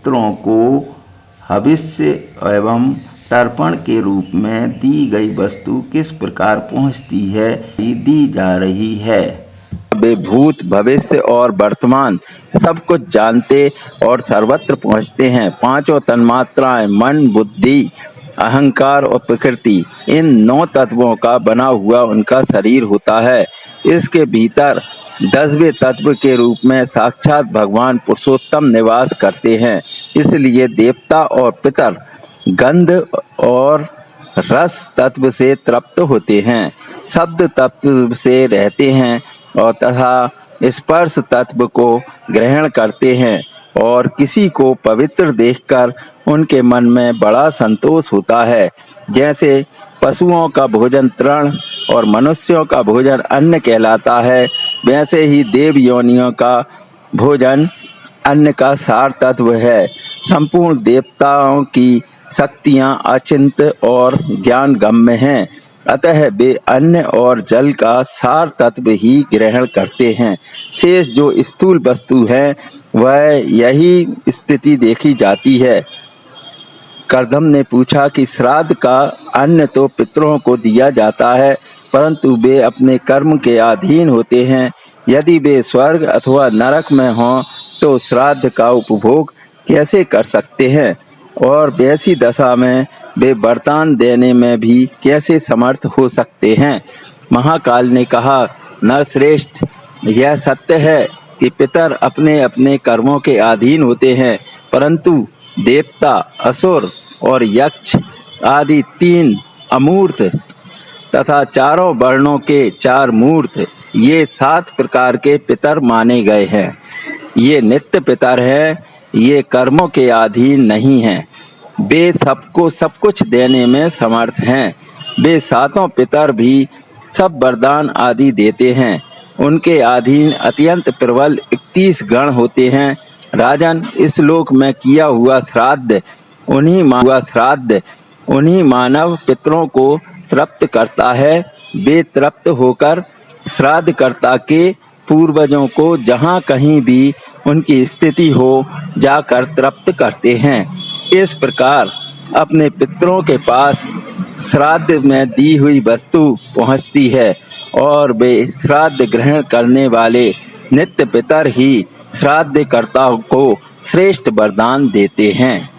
पितरों को हविष्य एवं तर्पण के रूप में दी गई वस्तु किस प्रकार पहुँचती है, दी जा रही है। वे भूत, भविष्य और वर्तमान सब कुछ जानते और सर्वत्र पहुँचते हैं। पांचों तन्मात्राएं मन, बुद्धि, अहंकार और प्रकृति, इन 9 तत्वों का बना हुआ उनका शरीर होता है। इसके भीतर 10वें तत्व के रूप में साक्षात भगवान पुरुषोत्तम निवास करते हैं। इसलिए देवता और पितर गंध और रस तत्व से तृप्त होते हैं, शब्द तत्व से रहते हैं और तथा स्पर्श तत्व को ग्रहण करते हैं। और किसी को पवित्र देखकर उनके मन में बड़ा संतोष होता है। जैसे पशुओं का भोजन तृण और मनुष्यों का भोजन अन्न कहलाता है, वैसे ही देव योनियों का भोजन अन्न का सार तत्व है। संपूर्ण देवताओं की शक्तियाँ अचिंत और ज्ञान गम्य हैं, अतः वे अन्न और जल का सार तत्व ही ग्रहण करते हैं। शेष जो स्थूल वस्तु है वह यही स्थिति देखी जाती है। कर्दम ने पूछा कि श्राद्ध का अन्न तो पितरों को दिया जाता है, परंतु वे अपने कर्म के अधीन होते हैं। यदि वे स्वर्ग अथवा नरक में हों तो श्राद्ध का उपभोग कैसे कर सकते हैं, और वैसी दशा में वे वरदान देने में भी कैसे समर्थ हो सकते हैं। महाकाल ने कहा, नरश्रेष्ठ, यह सत्य है कि पितर अपने अपने कर्मों के अधीन होते हैं, परंतु देवता, असुर और यक्ष आदि 3 अमूर्त तथा चारों वर्णों के 4 मूर्त, ये 7 प्रकार के पितर माने गए हैं। ये नित्य पितर हैं, ये कर्मों के अधीन नहीं हैं। वे सबको सब कुछ देने में समर्थ हैं। वे 7 पितर भी सब वरदान आदि देते हैं। उनके अधीन अत्यंत प्रबल 31 गण होते हैं। राजन, इस लोक में किया हुआ श्राद्ध उन्हीं मानव पितरों को तृप्त करता है। वे तृप्त होकर श्राद्धकर्ता के पूर्वजों को जहाँ कहीं भी उनकी स्थिति हो जाकर तृप्त करते हैं। इस प्रकार अपने पितरों के पास श्राद्ध में दी हुई वस्तु पहुँचती है और वे श्राद्ध ग्रहण करने वाले नित्य पितर ही श्राद्धकर्ता को श्रेष्ठ वरदान देते हैं।